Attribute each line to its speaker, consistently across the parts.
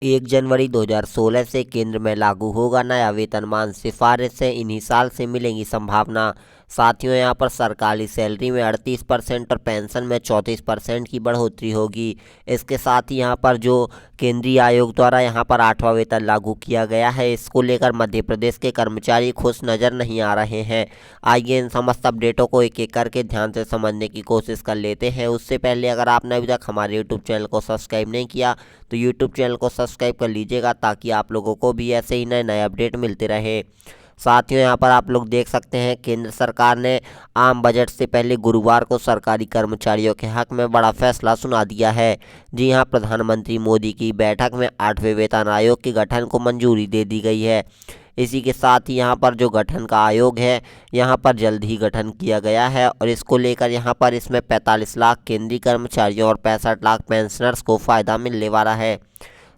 Speaker 1: 1 जनवरी 2016 से केंद्र में लागू होगा नया वेतनमान। सिफारिश से इन्हीं साल से मिलेंगी संभावना। साथियों, यहाँ पर सरकारी सैलरी में 38% और पेंशन में 34% की बढ़ोतरी होगी। इसके साथ ही यहाँ पर जो केंद्रीय आयोग द्वारा यहाँ पर 8वां वेतन लागू किया गया है, इसको लेकर मध्य प्रदेश के कर्मचारी खुश नज़र नहीं आ रहे हैं। आइए इन समस्त अपडेटों को एक एक करके ध्यान से समझने की कोशिश कर लेते हैं। उससे पहले अगर आपने अभी तक हमारे यूट्यूब चैनल को सब्सक्राइब नहीं किया तो यूट्यूब चैनल को सब्सक्राइब कर लीजिएगा, ताकि आप लोगों को भी ऐसे ही नए नए अपडेट मिलते रहे। साथियों, यहाँ पर आप लोग देख सकते हैं केंद्र सरकार ने आम बजट से पहले गुरुवार को सरकारी कर्मचारियों के हक में बड़ा फैसला सुना दिया है। जी हाँ, प्रधानमंत्री मोदी की बैठक में 8वें वेतन आयोग के गठन को मंजूरी दे दी गई है। इसी के साथ ही यहाँ पर जो गठन का आयोग है, यहाँ पर जल्द ही गठन किया गया है और इसको लेकर यहाँ पर इसमें 45 लाख केंद्रीय कर्मचारियों और 65 लाख पेंशनर्स को फ़ायदा मिलने वाला है।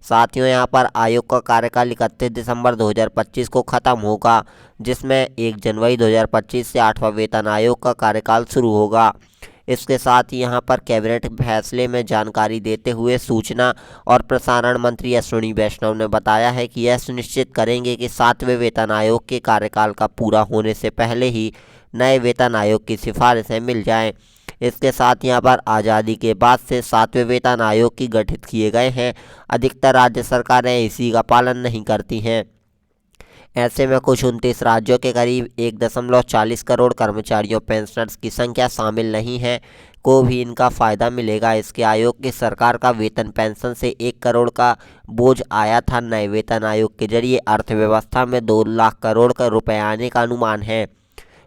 Speaker 1: साथियों, यहाँ पर आयोग का कार्यकाल 31 दिसंबर 2025 को ख़त्म होगा, जिसमें 1 जनवरी 2025 से 8वां वेतन आयोग का कार्यकाल शुरू होगा। इसके साथ ही यहाँ पर कैबिनेट फैसले में जानकारी देते हुए सूचना और प्रसारण मंत्री अश्विनी वैष्णव ने बताया है कि यह सुनिश्चित करेंगे कि 7वें वेतन आयोग के कार्यकाल का पूरा होने से पहले ही नए वेतन आयोग की सिफारिशें मिल जाएं। इसके साथ यहाँ पर आज़ादी के बाद से 7वें वेतन आयोग की गठित किए गए हैं। अधिकतर राज्य सरकारें इसी का पालन नहीं करती हैं। ऐसे में कुछ 29 राज्यों के करीब 1.40 करोड़ कर्मचारियों पेंशनर्स की संख्या शामिल नहीं है को भी इनका फ़ायदा मिलेगा। इसके आयोग की सरकार का वेतन पेंशन से 1 करोड़ का बोझ आया था। नए वेतन आयोग के जरिए अर्थव्यवस्था में 2 लाख करोड़ का रुपए आने का अनुमान है।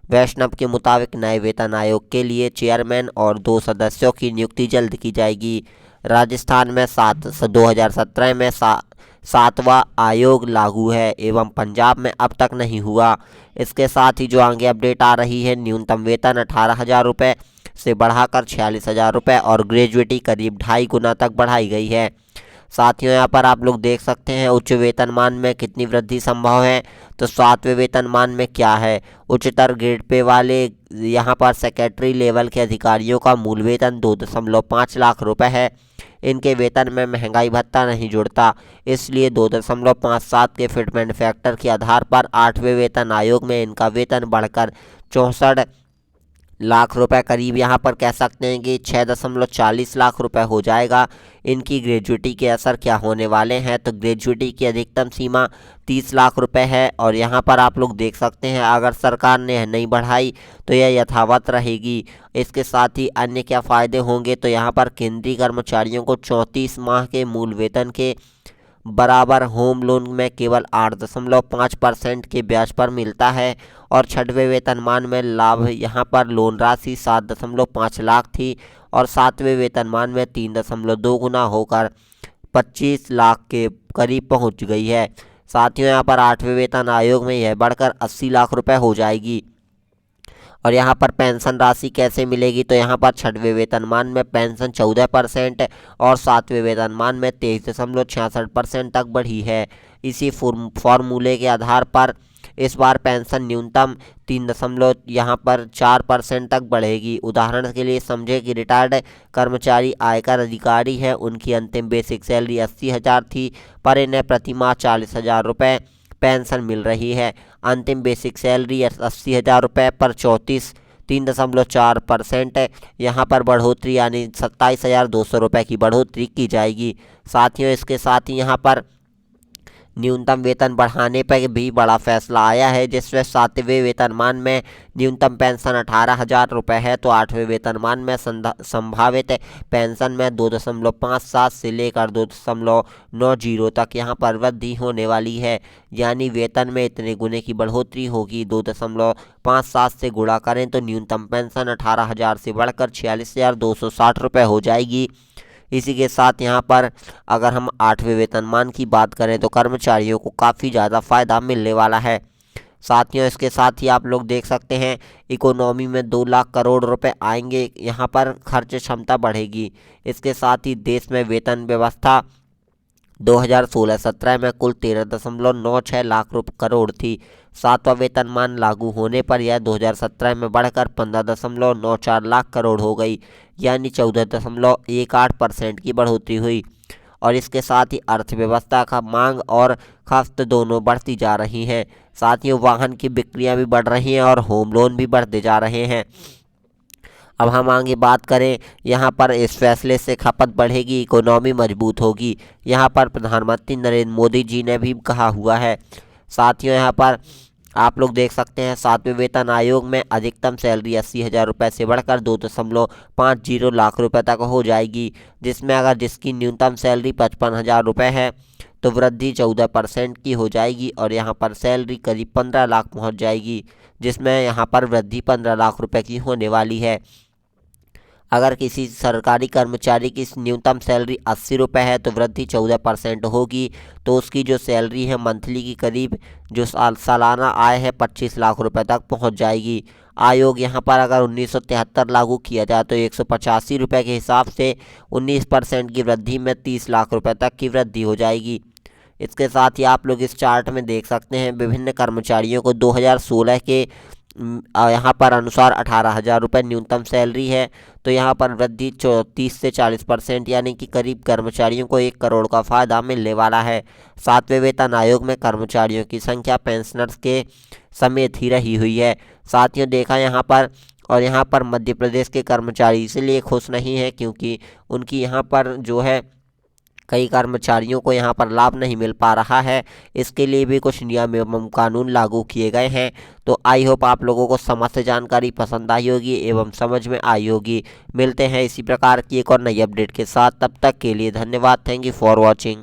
Speaker 1: वैष्णव के मुताबिक नए वेतन आयोग के लिए चेयरमैन और 2 सदस्यों की नियुक्ति जल्द की जाएगी। राजस्थान में 2017 में 7वां आयोग लागू है एवं पंजाब में अब तक नहीं हुआ। इसके साथ ही जो आगे अपडेट आ रही है, न्यूनतम वेतन 18,000 रुपये से बढ़ाकर 46,000 रुपये और ग्रेजुएटी करीब 2.5 गुना तक बढ़ाई गई है। साथियों, यहाँ पर आप लोग देख सकते हैं उच्च वेतनमान में कितनी वृद्धि संभव है। तो 7वें वेतनमान में क्या है, उच्चतर ग्रेड पे वाले यहाँ पर सेक्रेटरी लेवल के अधिकारियों का मूल वेतन 2.5 लाख रुपए है। इनके वेतन में महंगाई भत्ता नहीं जुड़ता, इसलिए 2.57 के फिटमेंट फैक्टर के आधार पर 8वें वेतन आयोग में इनका वेतन बढ़कर 64 लाख रुपए करीब यहाँ पर कह सकते हैं कि 6.40 लाख रुपए हो जाएगा। इनकी ग्रेजुएटी के असर क्या होने वाले हैं, तो ग्रेजुएटी की अधिकतम सीमा 30 लाख रुपए है और यहाँ पर आप लोग देख सकते हैं अगर सरकार ने नहीं बढ़ाई तो यह यथावत रहेगी। इसके साथ ही अन्य क्या फ़ायदे होंगे, तो यहाँ पर केंद्रीय कर्मचारियों को 34 माह के मूल वेतन के बराबर होम लोन में केवल 8.5% के ब्याज पर मिलता है और 6वें वेतनमान में लाभ यहाँ पर लोन राशि 7.5 लाख थी और 7वें वेतनमान में 3.2 गुना होकर 25 लाख के करीब पहुँच गई है। साथियों, यहाँ पर 8वें वेतन आयोग में यह बढ़कर 80 लाख रुपए हो जाएगी। और यहाँ पर पेंशन राशि कैसे मिलेगी, तो यहाँ पर 6वें वेतनमान में पेंशन 14% और 7वें वेतनमान में 23.66% तक बढ़ी है। इसी फॉर्मूले के आधार पर इस बार पेंशन न्यूनतम 3.4% तक बढ़ेगी। उदाहरण के लिए समझे कि रिटायर्ड कर्मचारी आयकर अधिकारी हैं, उनकी अंतिम बेसिक सैलरी 80,000 थी, पर इन्हें प्रति माह 40,000 रुपये पेंशन मिल रही है। अंतिम बेसिक सैलरी 80,000 रुपये पर 3.4% यहाँ पर बढ़ोतरी यानी 27,200 रुपये की बढ़ोतरी की जाएगी। साथियों, इसके साथ ही यहाँ पर न्यूनतम वेतन बढ़ाने पर भी बड़ा फैसला आया है, जिसमें 7वें वेतनमान में न्यूनतम पेंशन 18,000 रुपये है, तो 8वें वेतनमान में संभावित पेंशन में 2.57 से लेकर 2.90 तक यहाँ पर वृद्धि होने वाली है। यानी वेतन में इतने गुने की बढ़ोतरी होगी। 2.57 से गुणा करें तो न्यूनतम पेंशन 18,000 से बढ़कर 46,260 रुपये हो जाएगी। इसी के साथ यहाँ पर अगर हम 8वें वेतनमान की बात करें तो कर्मचारियों को काफ़ी ज़्यादा फ़ायदा मिलने वाला है। साथियों, इसके साथ ही आप लोग देख सकते हैं इकोनॉमी में 2 लाख करोड़ रुपए आएंगे, यहाँ पर खर्च क्षमता बढ़ेगी। इसके साथ ही देश में वेतन व्यवस्था 2016-17 में कुल 13.96 लाख करोड़ थी। 7वां वेतनमान लागू होने पर यह 2017 में बढ़कर 15.94 लाख करोड़ हो गई, यानी 14.18% की बढ़ोतरी हुई। और इसके साथ ही अर्थव्यवस्था का मांग और खपत दोनों बढ़ती जा रही हैं। साथियों, वाहन की बिक्रियां भी बढ़ रही हैं और होम लोन भी बढ़ते जा रहे हैं। अब हम आगे बात करें, यहाँ पर इस फैसले से खपत बढ़ेगी, इकोनॉमी मजबूत होगी। यहाँ पर प्रधानमंत्री नरेंद्र मोदी जी ने भी कहा हुआ है। साथियों, यहाँ पर आप लोग देख सकते हैं 7वें वेतन आयोग में अधिकतम सैलरी 80,000 रुपये से बढ़कर 2.50 लाख रुपए तक हो जाएगी, जिसमें अगर जिसकी न्यूनतम सैलरी 55,000 रुपये है तो वृद्धि 14% की हो जाएगी और यहाँ पर सैलरी करीब 15 लाख पहुँच जाएगी, जिसमें यहाँ पर वृद्धि 15 लाख रुपये की होने वाली है। अगर किसी सरकारी कर्मचारी की न्यूनतम सैलरी 80 रुपये है तो वृद्धि 14% होगी, तो उसकी जो सैलरी है मंथली की करीब जो सालाना आय है 25 लाख रुपए तक पहुंच जाएगी। आयोग यहाँ पर अगर 1973 लागू किया जाए तो 185 रुपये के हिसाब से 19% की वृद्धि में 30 लाख रुपए तक की वृद्धि हो जाएगी। इसके साथ ही आप लोग इस चार्ट में देख सकते हैं विभिन्न कर्मचारियों को 2016 के यहाँ पर अनुसार 18,000 रुपये न्यूनतम सैलरी है, तो यहाँ पर वृद्धि 30 से 40% यानी कि करीब कर्मचारियों को 1 करोड़ का फायदा मिलने वाला है। 7वें वेतन आयोग में कर्मचारियों की संख्या पेंशनर्स के समेत ही रही हुई है। साथियों, देखा यहाँ पर, और यहाँ पर मध्य प्रदेश के कर्मचारी इसलिए खुश नहीं है क्योंकि उनकी यहाँ पर जो है कई कर्मचारियों को यहाँ पर लाभ नहीं मिल पा रहा है। इसके लिए भी कुछ नियम एवं कानून लागू किए गए हैं। तो आई होप आप लोगों को समस्त जानकारी पसंद आई होगी एवं समझ में आई होगी। मिलते हैं इसी प्रकार की एक और नई अपडेट के साथ, तब तक के लिए धन्यवाद। Thank you for watching.